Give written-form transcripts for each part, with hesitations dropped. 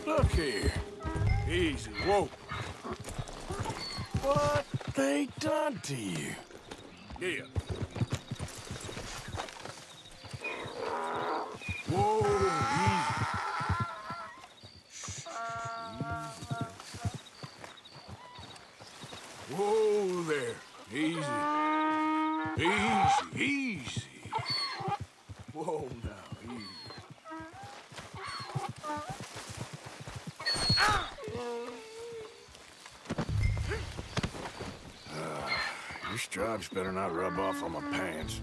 Look here. Easy, whoa. What they done to you? Yeah. Whoa, easy. Whoa there. Easy. Easy, easy. Whoa now, easy. Your stripes better not rub off on my pants.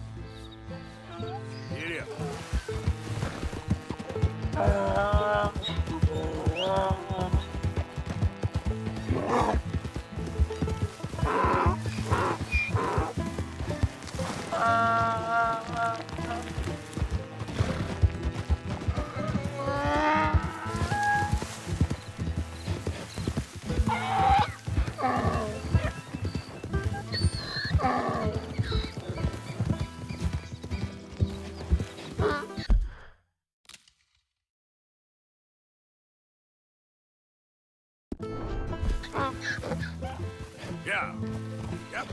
Get Yeah. Yep.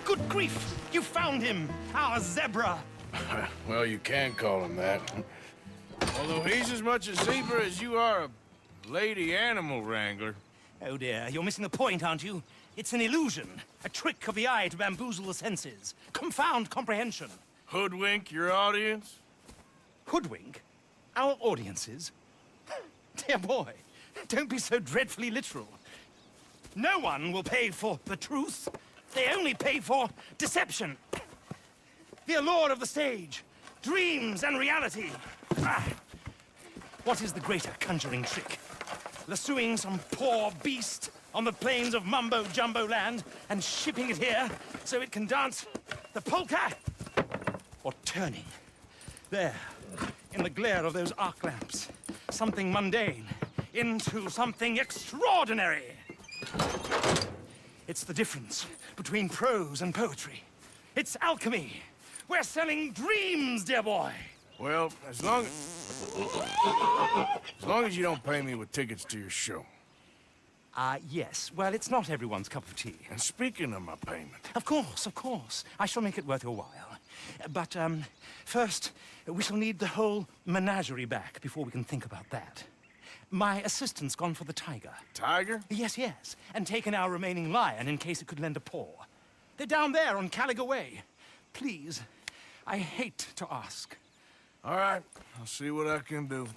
Good grief! You found him! Our zebra! Well, you can call him that. Although he's as much a zebra as you are a lady animal wrangler. Oh dear, you're missing the point, aren't you? It's an illusion. A trick of the eye to bamboozle the senses. Confound comprehension. Hoodwink your audience? Hoodwink? Our audiences? Dear boy, don't be so dreadfully literal. No one will pay for the truth. They only pay for deception. The allure of the stage, dreams and reality. What is the greater conjuring trick? Lassoing some poor beast on the plains of Mumbo-Jumbo land and shipping it here so it can dance the polka? Or turning, there, in the glare of those arc lamps, something mundane into something extraordinary? It's the difference between prose and poetry. It's alchemy. We're selling dreams, dear boy. Well, as long as you don't pay me with tickets to your show. Yes. Well, it's not everyone's cup of tea. And speaking of my payment, Of course, of course. I shall make it worth your while. But, first, we shall need the whole menagerie back before we can think about that. My assistant's gone for the tiger. Tiger? Yes, yes. And taken our remaining lion in case it could lend a paw. They're down there on Caliga Way. Please, I hate to ask. All right, I'll see what I can do.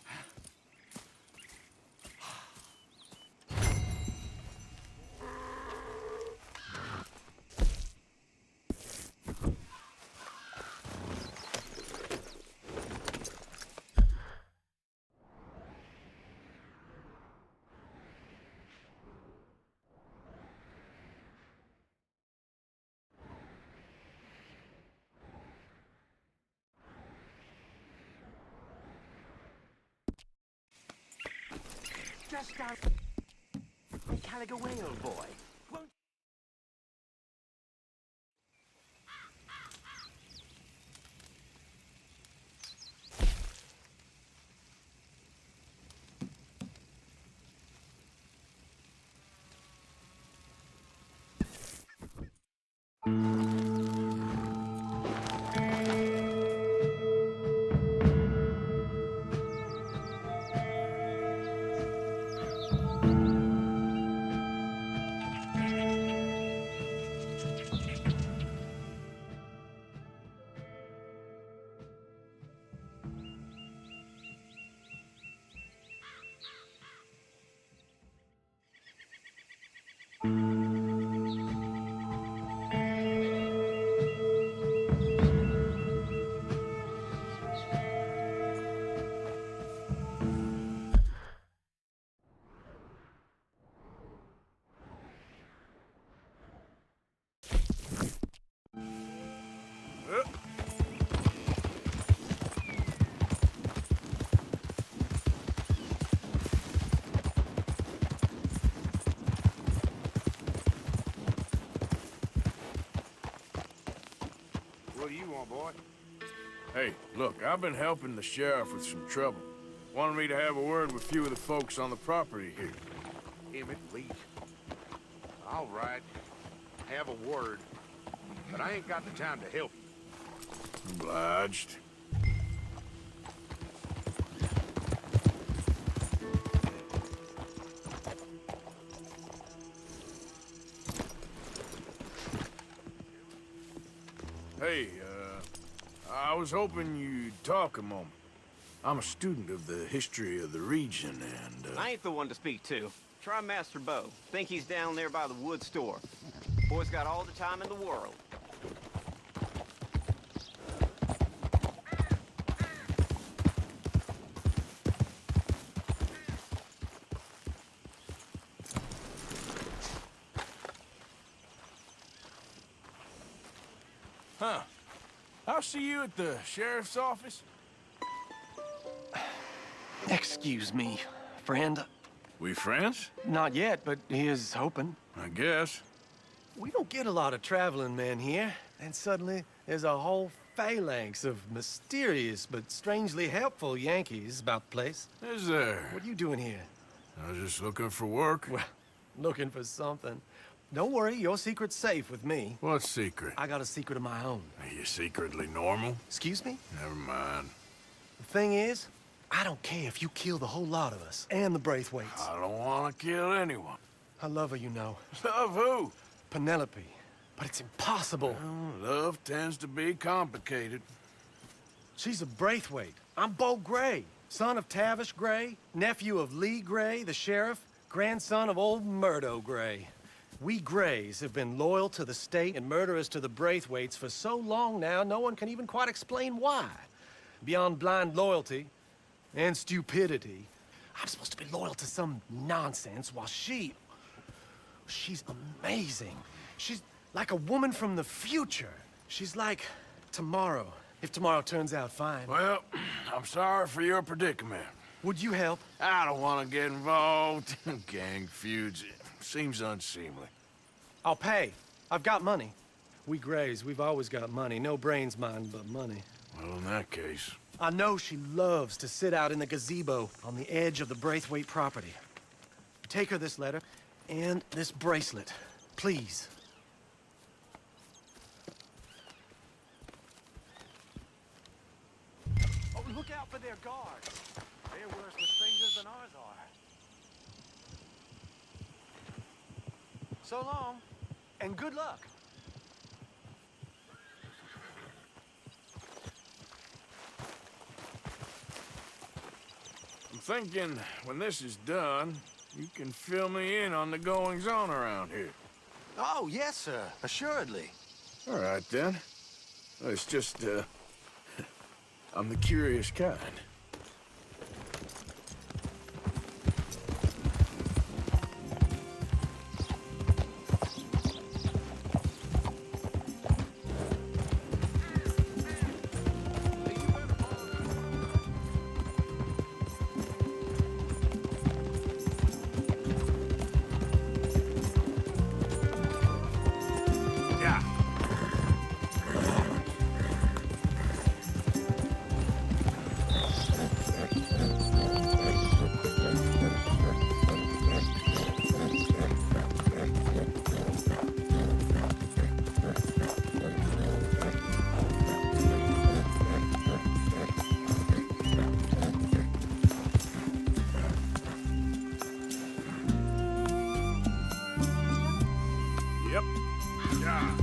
Just down Caliga Way, old boy. Won't... What do you want, boy? Hey, look, I've been helping the sheriff with some trouble. Wanted me to have a word with a few of the folks on the property here. Emmett Lee. All right. Have a word. But I ain't got the time to help you. Obliged. Hey, I was hoping you'd talk a moment. I'm a student of the history of the region, and, I ain't the one to speak to. Try Master Bo. Think he's down there by the wood store. Boy's got all the time in the world. Huh. I'll see you at the sheriff's office. Excuse me, friend. We friends? Not yet, but he is hoping. I guess. We don't get a lot of traveling men here, and suddenly there's a whole phalanx of mysterious but strangely helpful Yankees about the place. Is there? What are you doing here? I was just looking for work. Well, looking for something. Don't worry, your secret's safe with me. What secret? I got a secret of my own. Are you secretly normal? Excuse me? Never mind. The thing is, I don't care if you kill the whole lot of us, and the Braithwaites. I don't want to kill anyone. I love her, you know. Love who? Penelope. But it's impossible. Well, love tends to be complicated. She's a Braithwaite. I'm Bo Gray, son of Tavish Gray, nephew of Lee Gray, the sheriff, grandson of old Murdo Gray. We Grays have been loyal to the state and murderers to the Braithwaites for so long now, no one can even quite explain why. Beyond blind loyalty and stupidity, I'm supposed to be loyal to some nonsense while she's amazing. She's like a woman from the future. She's like tomorrow, if tomorrow turns out fine. Well, I'm sorry for your predicament. Would you help? I don't want to get involved in gang feuds. It seems unseemly. I'll pay. I've got money. We Grays, we've always got money. No brains, mind, but money. Well, in that case, I know she loves to sit out in the gazebo on the edge of the Braithwaite property. Take her this letter and this bracelet, please. Oh, look out for their guards. They're worse with fingers than ours are. So long, and good luck. I'm thinking when this is done, you can fill me in on the goings-on around here. Oh, yes, sir. Assuredly. All right, then. It's just, I'm the curious kind. Yeah. Yep. Yeah.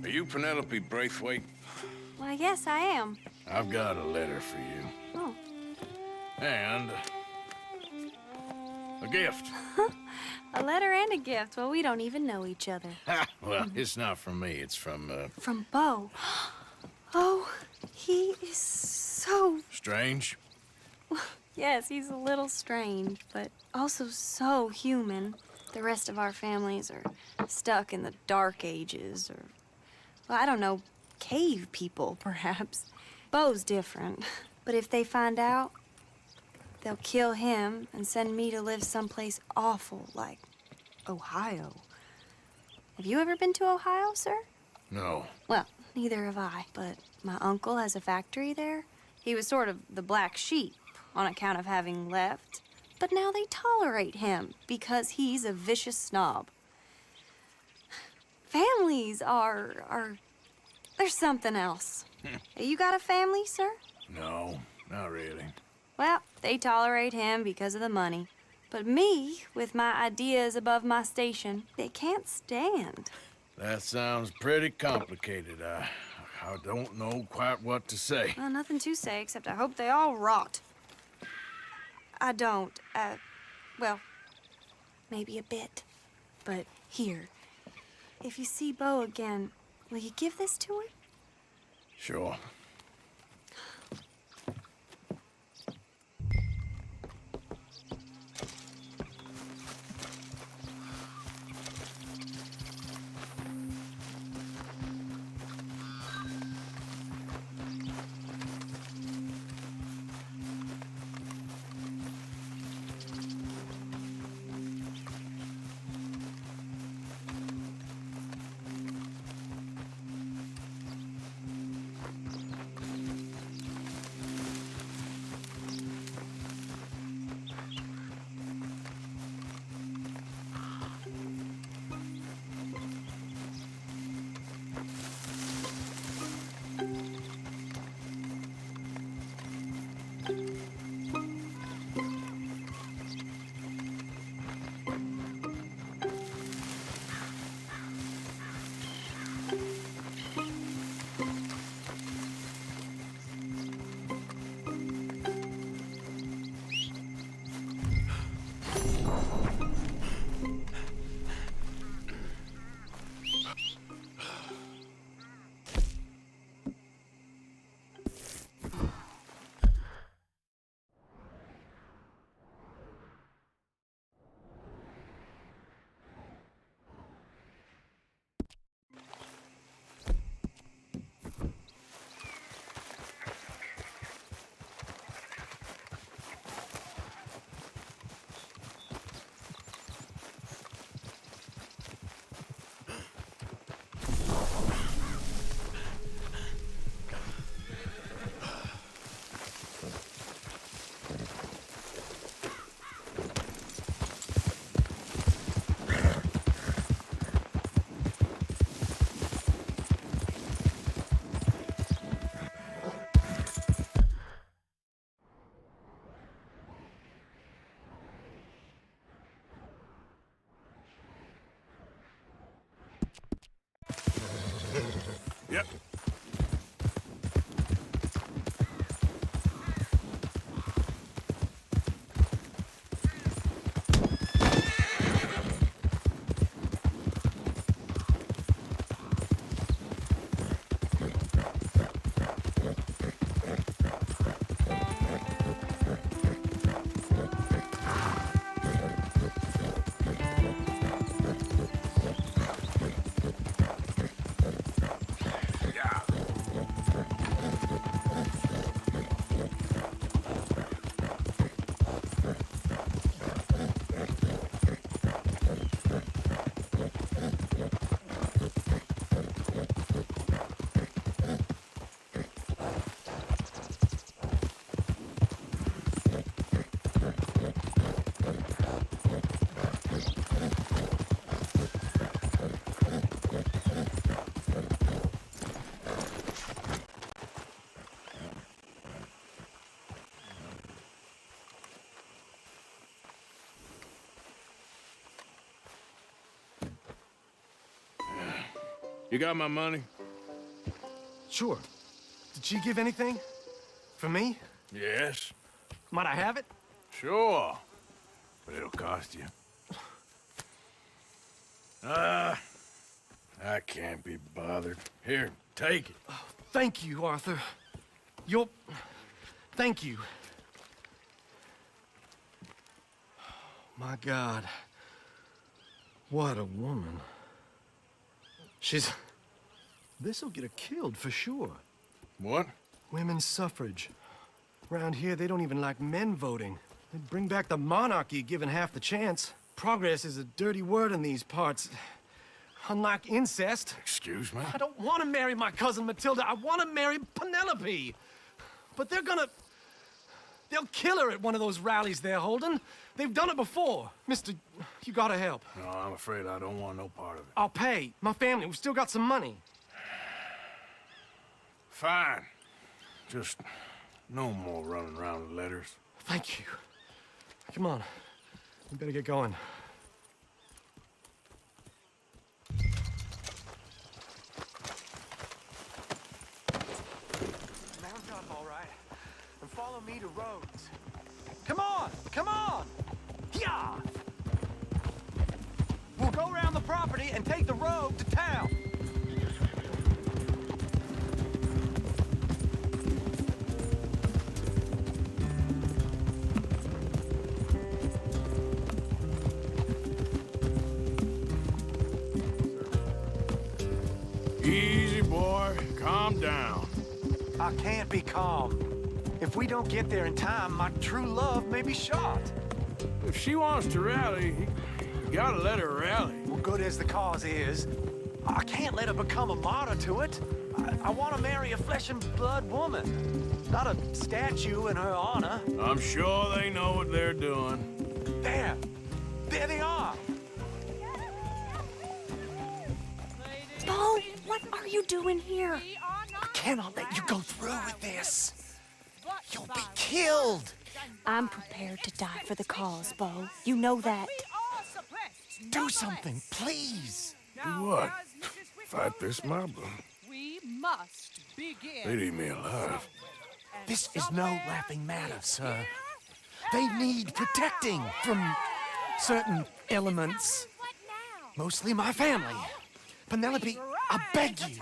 Are you Penelope Braithwaite? Why, yes, I am. I've got a letter for you. Oh. And a gift. A letter and a gift. Well, we don't even know each other. Well, it's not from me. It's from, From Beau. Oh, he is so... Strange. Yes, he's a little strange, but also so human. The rest of our families are stuck in the Dark Ages, or... Well, I don't know, cave people, perhaps. Beau's different. But if they find out, they'll kill him and send me to live someplace awful, like Ohio. Have you ever been to Ohio, sir? No. Well, neither have I, but my uncle has a factory there. He was sort of the black sheep on account of having left. But now they tolerate him because he's a vicious snob. Families are there's something else. You got a family, sir? No, not really. Well, they tolerate him because of the money. But me, with my ideas above my station, they can't stand. That sounds pretty complicated. I don't know quite what to say. Well, nothing to say, except I hope they all rot. I don't, well, maybe a bit. But here, if you see Beau again, will you give this to her? Sure. Yep. You got my money? Sure. Did she give anything? For me? Yes. Might I have it? Sure. But it'll cost you. I can't be bothered. Here, take it. Thank you, Arthur. You'll... Thank you. My God. What a woman. She's... This'll get her killed for sure. What? Women's suffrage. Around here, they don't even like men voting. They'd bring back the monarchy given half the chance. Progress is a dirty word in these parts. Unlike incest. Excuse me? I don't want to marry my cousin Matilda. I want to marry Penelope. But they're gonna... They'll kill her at one of those rallies they're holding. They've done it before. Mister, you gotta help. No, I'm afraid I don't want no part of it. I'll pay. My family, we've still got some money. Fine. Just no more running around with letters. Thank you. Come on. We better get going. Mount up, all right, and follow me to Rhodes. Come on! Come on! Yeah! We'll go around the property and take the road to town. Easy, boy. Calm down. I can't be calm. If we don't get there in time, my true love may be shot. If she wants to rally, you gotta let her rally. Well, good as the cause is, I can't let her become a martyr to it. I want to marry a flesh and blood woman, not a statue in her honor. I'm sure they know what they're doing. There they are. Bo, what are you doing here? I cannot let you go through with this. You'll be killed. I'm prepared to die for the cause, Bo. You know that. Do something, please. Do what? Fight this mob? We must begin. They'd eat me alive. This is no laughing matter, sir. They need protecting from certain elements. Mostly my family. Penelope, I beg you.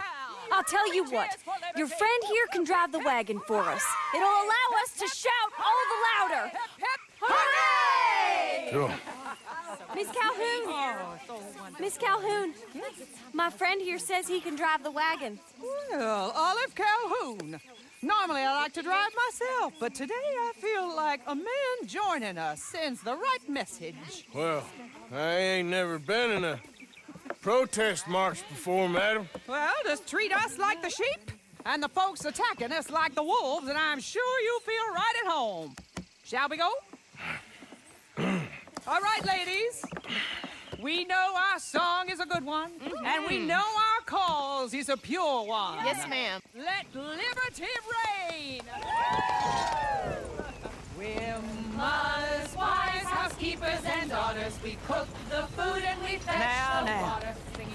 I'll tell you what. Your friend here can drive the wagon for us. It'll allow us to shout all the louder. Hooray! Sure. Miss Calhoun! Miss Calhoun! My friend here says he can drive the wagon. Well, Olive Calhoun. Normally I like to drive myself, but today I feel like a man joining us sends the right message. Well, I ain't never been in a protest march before, madam. Well, just treat us like the sheep, and the folks attacking us like the wolves, and I'm sure you feel right at home. Shall we go? All right, ladies. We know our song is a good one, and we know our cause is a pure one. Yes, ma'am. Let liberty reign! We're mothers, wives, housekeepers, and daughters. Now,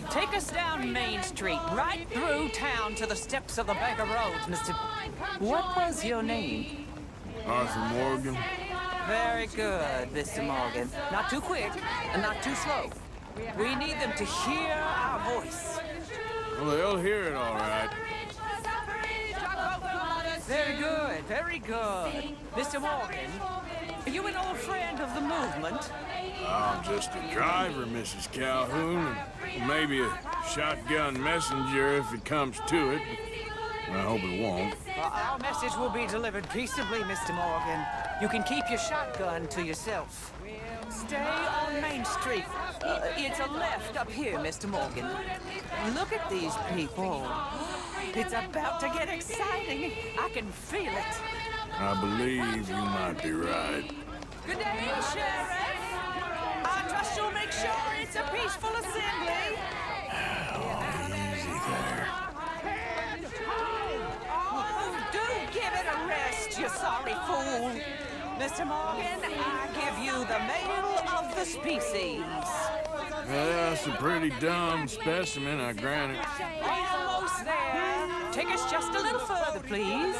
take us down Main Street, right through town to the steps of the Bank of Rhodes, Mr. What was your name? Arthur Morgan. Very good, Mr. Morgan. Not too quick and not too slow. We need them to hear our voice. Well, they'll hear it all right. Very good, very good. Mr. Morgan, are you an old friend of the movement? I'm just a driver, Mrs. Calhoun, and maybe a shotgun messenger if it comes to it. I hope it won't. Well, our message will be delivered peaceably, Mr. Morgan. You can keep your shotgun to yourself. Stay on Main Street. It's a left up here, Mr. Morgan. Look at these people. It's about to get exciting. I can feel it. I believe you might be right. Good day, Sheriff. I trust you'll make sure it's a peaceful assembly. Easy there. Oh, do give it a rest, you sorry fool. Mr. Morgan, I give you the male of the species. Yeah, that's a pretty dumb specimen, I grant it. Almost there. Take us just a little further, please.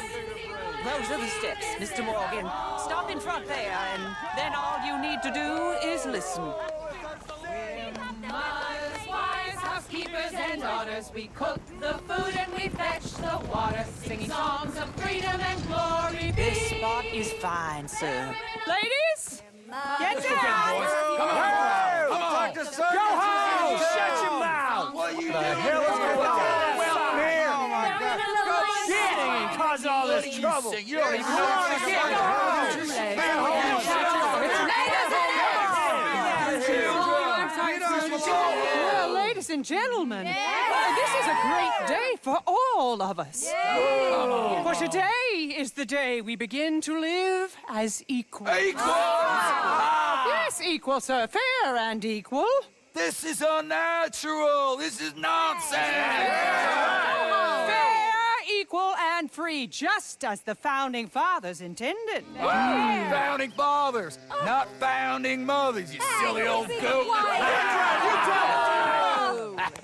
Those are the steps, Mr. Morgan. Stop in front there, and then all you need to do is listen. Mothers, wives, housekeepers, and daughters, we cook the food and we fetch the water, singing songs of freedom and glory. This spot is fine, sir. Ladies, get down! Go home! Shut your mouth! What the hell is going on? Well, here! Oh my God! And cause all this trouble. You don't even know what you're Well, ladies and gentlemen, this is a great day for all of us. For today is the day we begin to live as equals. Yes, equal, sir. Fair and equal. This is unnatural. This is nonsense. Fair, equal, and free, just as the Founding Fathers intended. Founding fathers, not founding mothers, you silly old goat.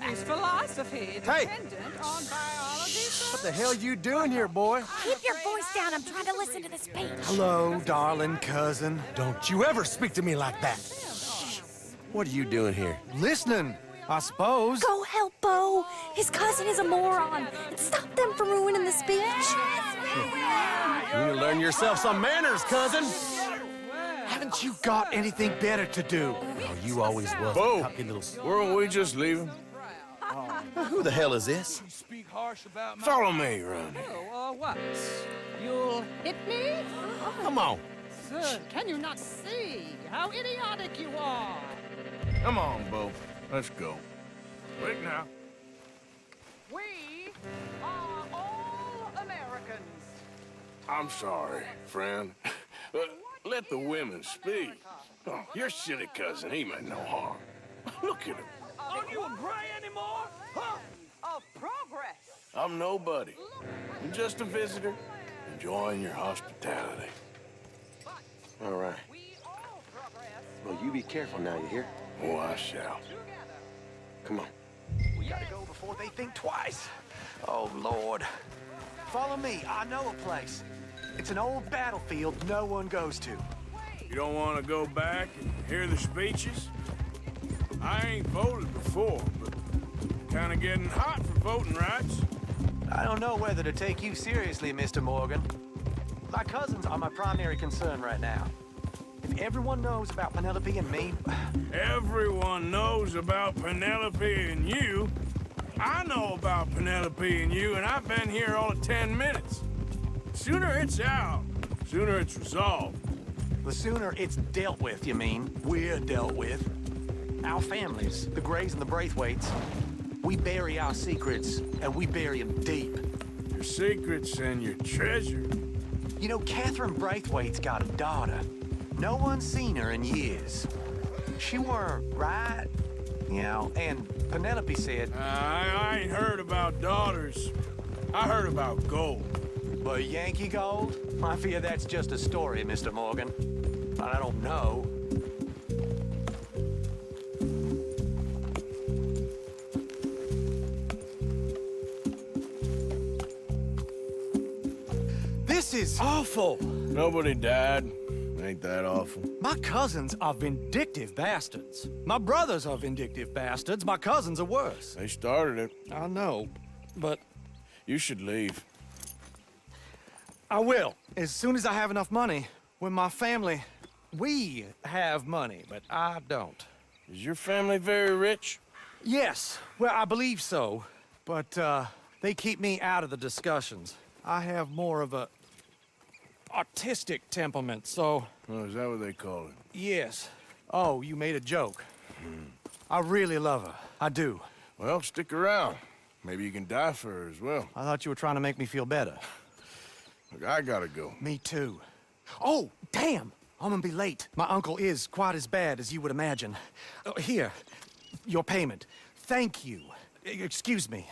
His philosophy dependent on biology. What the hell you doing here, boy? Keep your voice down. I'm trying to listen to the speech. Hello, darling cousin. Don't you ever speak to me like that. What are you doing here? Listening, I suppose. Go help Bo. His cousin is a moron. And stop them from ruining the speech. You need to learn yourself some manners, cousin. Haven't you got anything better to do? Oh, you always was. Bo, a cocky little... weren't we just leaving? Who the hell is this? Follow me around here. What? You'll hit me? Come on. Sir, can you not see how idiotic you are? Come on, Bo. Let's go. Quick now. We are all Americans. I'm sorry, friend. Let the women speak. Oh, your silly cousin, he meant no harm. Look at him. Aren't you a gray anymore? Huh? Of progress. I'm nobody. I'm just a visitor, enjoying your hospitality. All right. We all progress. Well, you be careful now, you hear? Oh, I shall. Come on. We gotta go before they think twice. Oh, Lord. Follow me. I know a place. It's an old battlefield no one goes to. You don't want to go back and hear the speeches? I ain't voted before, but kind of getting hot for voting rights. I don't know whether to take you seriously, Mr. Morgan. My cousins are my primary concern right now. If everyone knows about Penelope and me... Everyone knows about Penelope and you. I know about Penelope and you, and I've been here all of 10 minutes. Sooner it's out, sooner it's resolved. The sooner it's dealt with, you mean, we're dealt with. Our families, the Grays and the Braithwaites, we bury our secrets, and we bury them deep. Your secrets and your treasure. You know, Catherine Braithwaite's got a daughter. No one's seen her in years. She weren't right, you know, and Penelope said... I ain't heard about daughters. I heard about gold. But Yankee gold? I fear that's just a story, Mr. Morgan. But I don't know. This is awful. Nobody died. Ain't that awful? My cousins are vindictive bastards. My brothers are vindictive bastards. My cousins are worse. They started it. I know, but You should leave. I will. As soon as I have enough money. When my family, we have money, but I don't. Is your family very rich? Yes, well, I believe so. But, they keep me out of the discussions. I have more of a artistic temperament, so... Oh, is that what they call it? Yes. Oh, you made a joke. I really love her. I do. Well, stick around. Maybe you can die for her as well. I thought you were trying to make me feel better. Look, I gotta go. Me too. Oh, damn! I'm gonna be late. My uncle is quite as bad as you would imagine. Here, your payment. Thank you. Excuse me.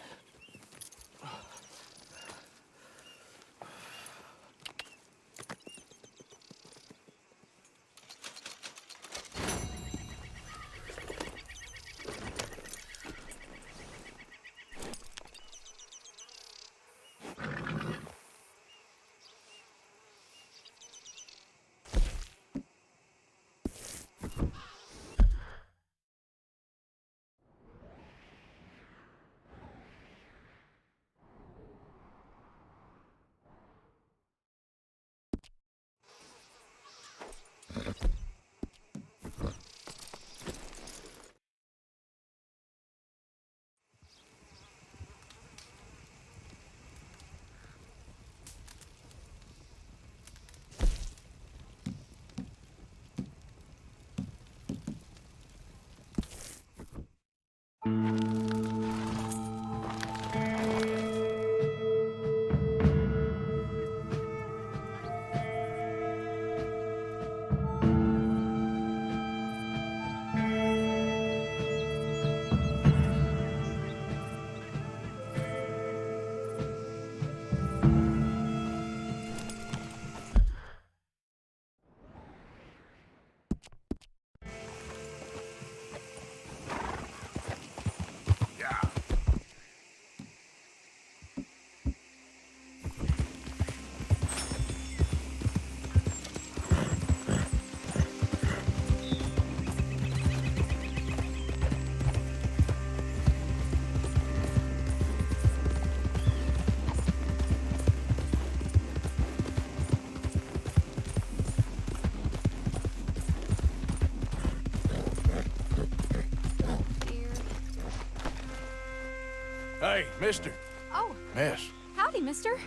Hey, mister. Oh, Miss, howdy, mister.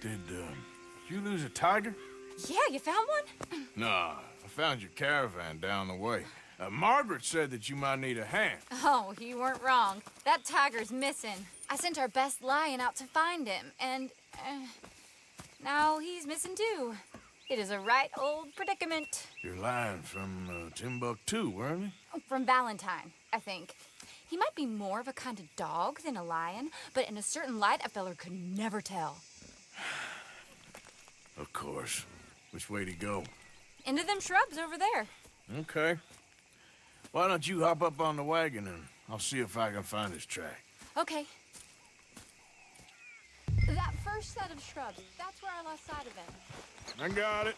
did you lose a tiger? Yeah, you found one? Nah, I found your caravan down the way. Margaret said that you might need a hand. Oh, you weren't wrong. That tiger's missing. I sent our best lion out to find him, and now he's missing too. It is a right old predicament. You're lying from Timbuktu, weren't you? From Valentine, I think. He might be more of a kind of dog than a lion, but in a certain light, a feller could never tell. Of course. Which way to go? Into them shrubs over there. Okay. Why don't you hop up on the wagon and I'll see if I can find his track. Okay. That first set of shrubs, that's where I lost sight of him. I got it.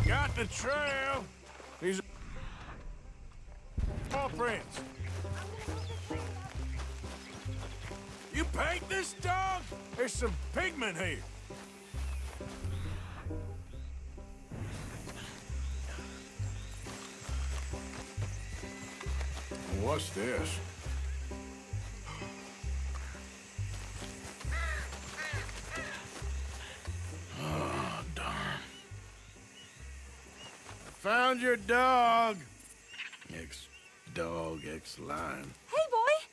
Got the trail. These are paw prints. You paint this dog? There's some pigment here. What's this? Oh, darn. Found your dog. Ex-dog, ex-lion. Hey, boy!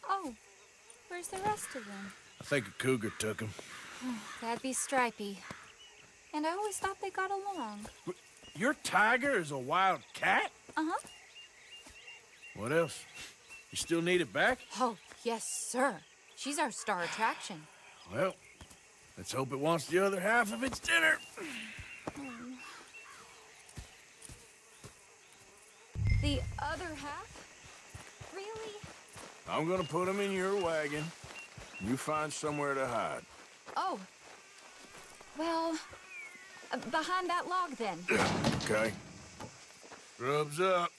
Oh, where's the rest of them? I think a cougar took him. That'd be Stripey. And I always thought they got along. Your tiger is a wild cat? Uh-huh. What else? You still need it back? Oh, yes, sir. She's our star attraction. Well, let's hope it wants the other half of its dinner. The other half? Really? I'm gonna put him in your wagon. You find somewhere to hide. Oh. Well, behind that log then. Okay. Rubs up.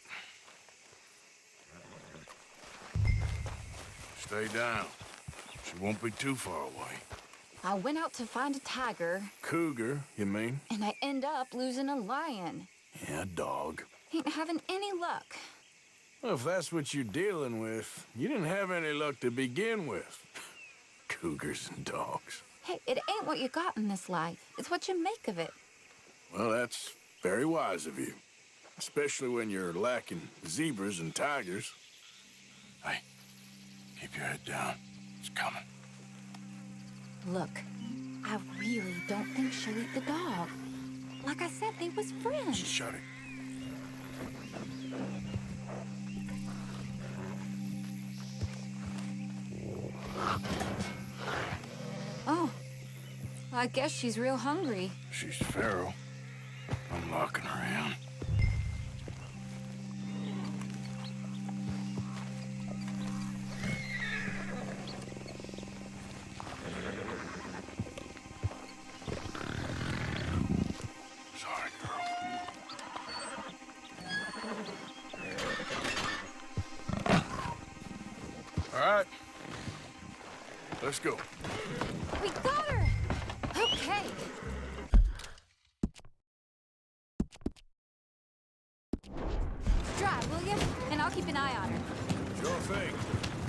Stay down. She won't be too far away. I went out to find a tiger, Cougar, you mean? and I end up losing a lion. Yeah, dog. Ain't having any luck. Well, if that's what you're dealing with, you didn't have any luck to begin with. Cougars and dogs. Hey, it ain't what you got in this life. It's what you make of it. Well, that's very wise of you. Especially when you're lacking zebras and tigers. Hey, keep your head down. It's coming. Look, I really don't think she'll eat the dog. Like I said, they was friends. Shut it. Oh, I guess she's real hungry. She's feral. I'm locking her in. Sorry, girl. All right. Let's go. We got her! Okay. Drive, will you? And I'll keep an eye on her. Sure thing.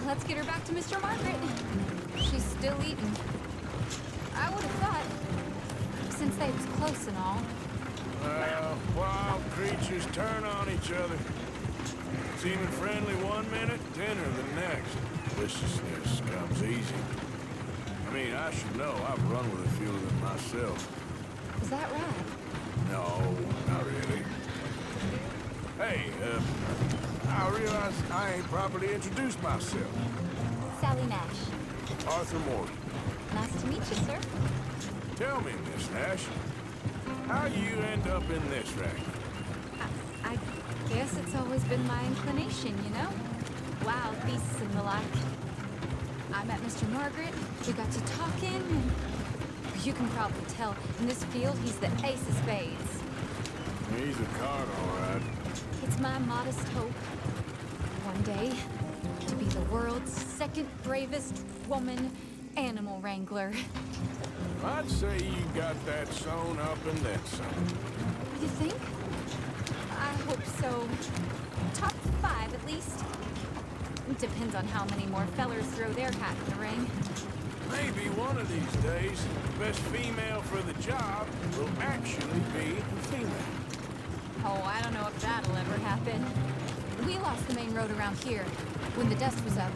Let's get her back to Mr. Margaret. She's still eating. I would have thought, since they was close and all. Wild creatures turn on each other. Seeming friendly one minute, tender the next. Viciousness comes easy. I mean, I should know. I've run with a few of them myself. Is that right? No, not really. Hey, I realize I ain't properly introduced myself. Sally Nash. Arthur Morgan. Nice to meet you, sir. Tell me, Miss Nash, how you end up in this racket? I guess it's always been my inclination, you know? Wild beasts and the like. I met Mr. Margaret, we got to talking, and you can probably tell, in this field, he's the ace of spades. He's a card, all right. It's my modest hope, one day, to be the world's second bravest woman animal wrangler. I'd say you got that sewn up and then some. You think? I hope so. Top 5, at least. Depends on how many more fellers throw their hat in the ring. Maybe one of these days, the best female for the job will actually be a female. Oh, I don't know if that'll ever happen. We lost the main road around here when the dust was up.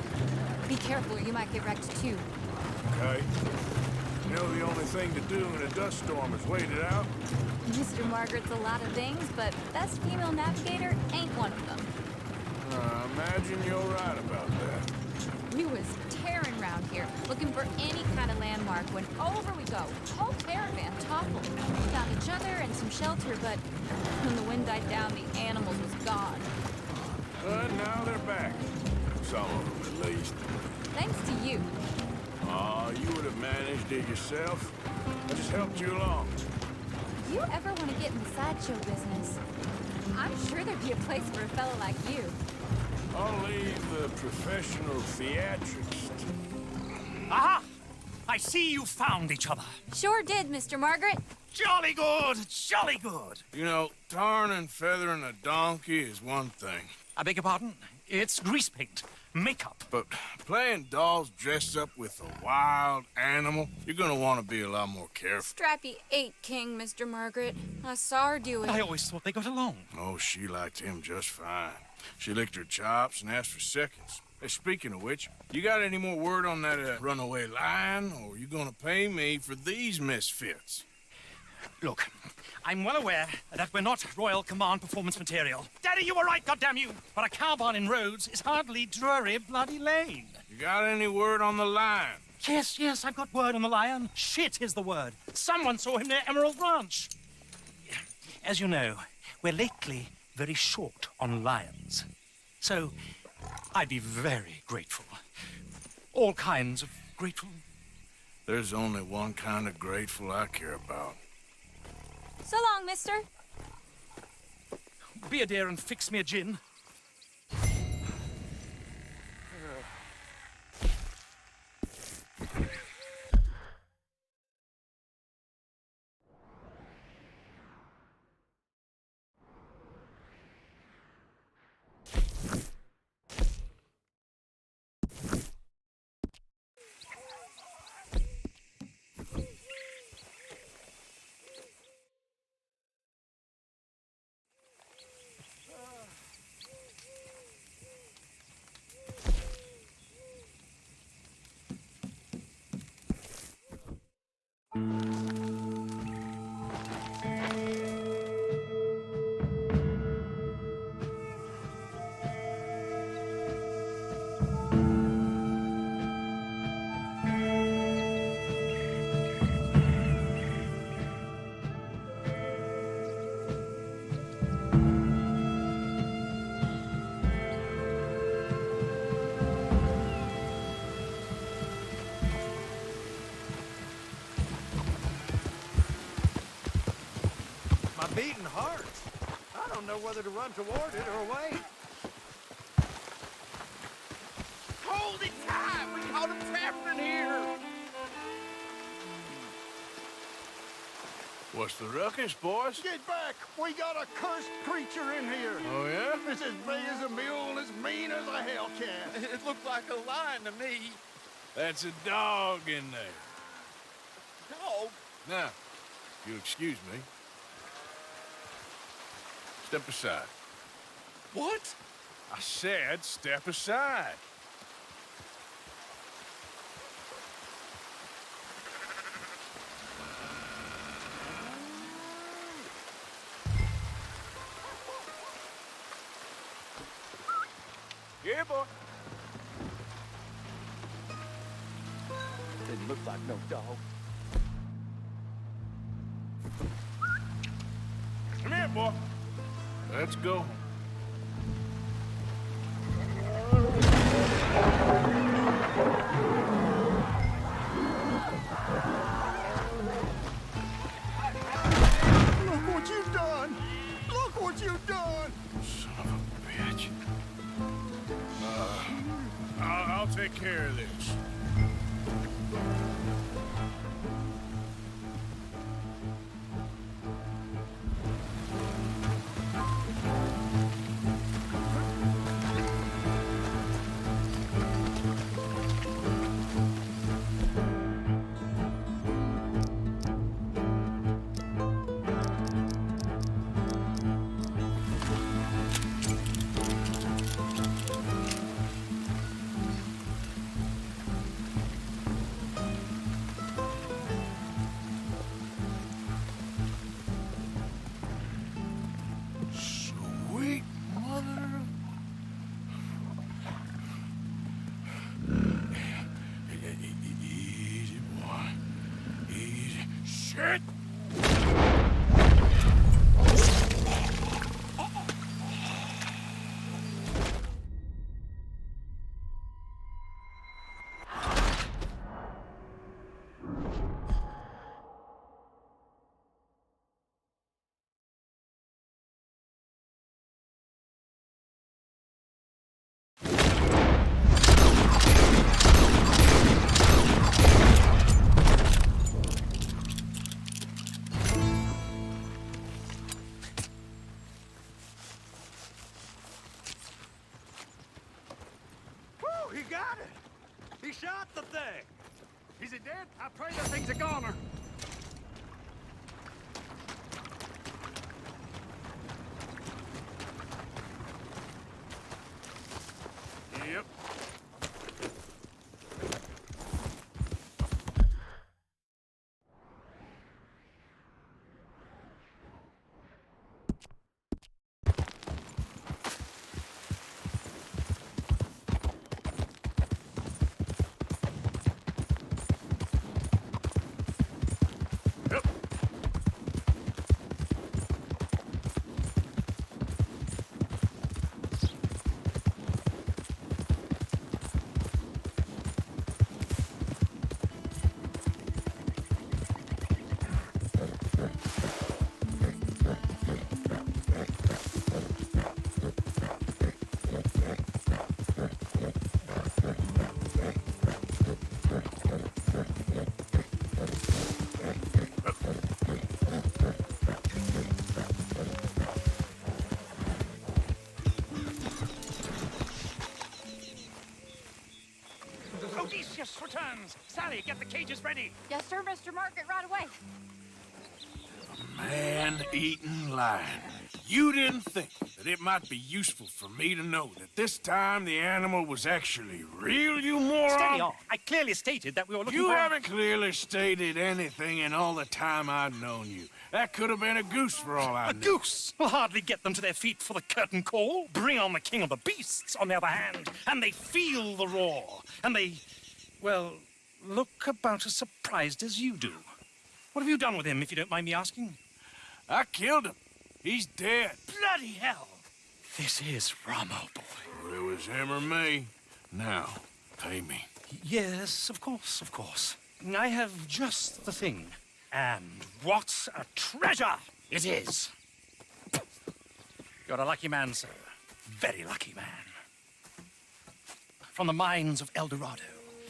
Be careful or you might get wrecked too. Okay. You know the only thing to do in a dust storm is wait it out? Mr. Margaret's a lot of things, but best female navigator ain't one of them. I imagine you're right about that. We was tearing around here, looking for any kind of landmark when over we go. Whole caravan toppled. Found each other and some shelter, but when the wind died down, the animals was gone. But now they're back. Some of them, at least. Thanks to you. You would have managed it yourself. I just helped you along. If you ever want to get in the sideshow business, I'm sure there'd be a place for a fella like you. I'll leave the professional theatrics. Aha! I see you found each other. Sure did, Mr. Margaret. Jolly good, jolly good. You know, tarring and feathering a donkey is one thing. I beg your pardon? It's grease paint, makeup. But playing dolls dressed up with a wild animal, you're gonna want to be a lot more careful. Strappy ain't king, Mr. Margaret. I saw her do it. I always thought they got along. Oh, she liked him just fine. She licked her chops and asked for seconds. Hey, speaking of which, you got any more word on that runaway lion, or you gonna pay me for these misfits? Look, I'm well aware that we're not Royal Command performance material. Daddy, you were right, goddamn you! But a cow barn in Rhodes is hardly Drury Bloody Lane. You got any word on the lion? Yes, I've got word on the lion. Shit is the word. Someone saw him near Emerald Ranch. As you know, we're lately very short on lions. So, I'd be very grateful. All kinds of grateful. There's only one kind of grateful I care about. So long, mister. Be a dear and fix me a gin. Beating heart. I don't know whether to run toward it or away. Hold it tight! We caught him trapped in here! What's the ruckus, boys? Get back! We got a cursed creature in here! Oh, yeah? It's as big as a mule and as mean as a hellcat. It looked like a lion to me. That's a dog in there. Dog? Now, if you'll excuse me. Step aside. What? I said step aside. Here, boy. Didn't look like no dog. Come here, boy. Let's go. Look what you've done! Look what you've done! Son of a bitch. I'll take care of this. Sweet mother of... Easy, boy. Easy. Shit! Whew, he got it! He shot the thing! Is it dead? I pray the thing's a goner. Yep. Sally, get the cages ready. Yes, sir, Mr. Margaret, right away. Man-eating lion. You didn't think that it might be useful for me to know that this time the animal was actually real, you moron? Steady on. I clearly stated that we were looking You for... haven't clearly stated anything in all the time I've known you. That could have been a goose for all I A know. goose will hardly get them to their feet for the curtain call. Bring on the king of the beasts, on the other hand, and they feel the roar. And they, well, look about as surprised as you do. What have you done with him, if you don't mind me asking? I killed him. He's dead. Bloody hell! This is Ramo, boy. Well, it was him or me. Now, pay me. Yes, of course, of course. I have just the thing. And what a treasure it is! You're a lucky man, sir. Very lucky man. From the mines of El Dorado,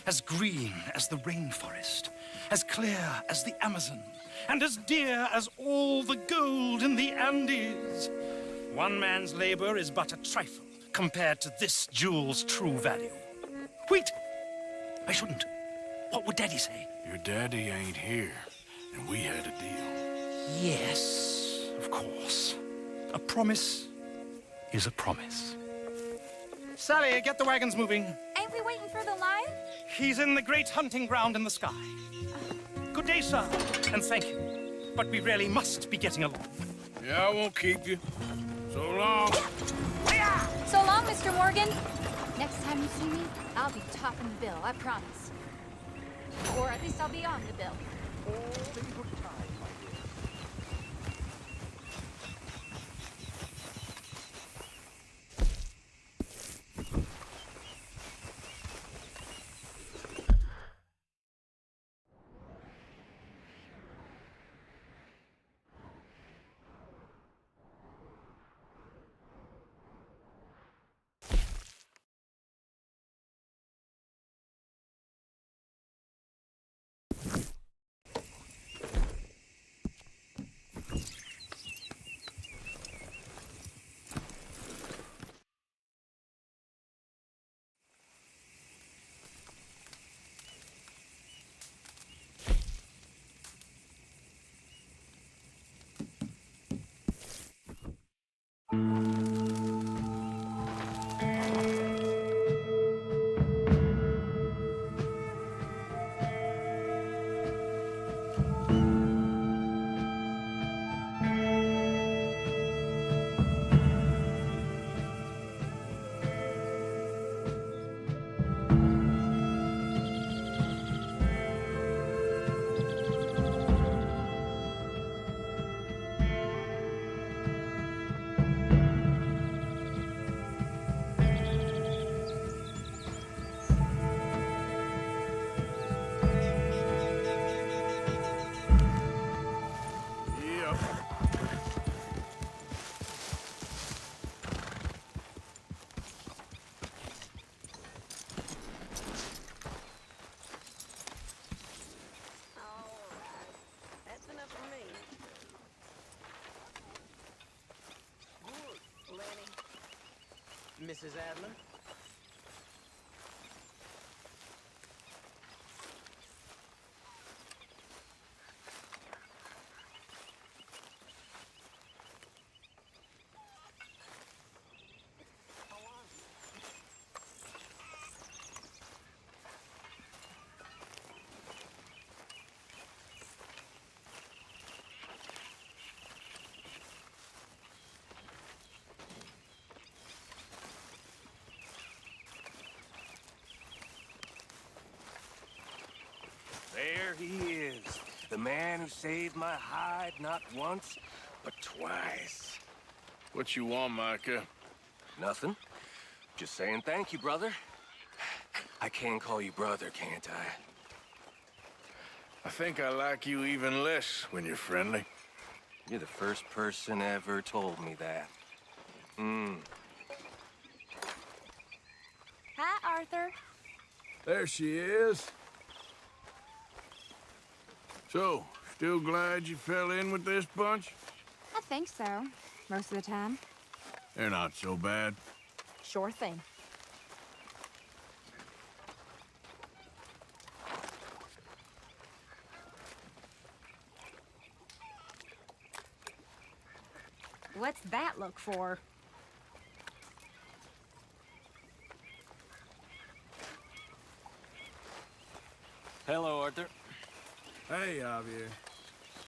as green as the rainforest, as clear as the Amazon, and as dear as all the gold in the Andes. One man's labor is but a trifle compared to this jewel's true value. Wait! I shouldn't. What would Daddy say? Your daddy ain't here, and we had a deal. Yes, of course. A promise is a promise. Sally, get the wagons moving. Ain't we waiting for the lion? He's in the great hunting ground in the sky. Good day, sir, and thank you. But we really must be getting along. Yeah, I won't keep you. So long. So long, Mr. Morgan. Next time you see me, I'll be topping the bill, I promise. Or at least I'll be on the bill. Mrs. Adler? There he is, the man who saved my hide not once, but twice. What you want, Micah? Nothing. Just saying thank you, brother. I can call you brother, can't I? I think I like you even less when you're friendly. You're the first person ever told me that. Hi, Arthur. There she is. So, still glad you fell in with this bunch? I think so, most of the time. They're not so bad. Sure thing. What's that look for? Hello, Arthur. Hey, Javier.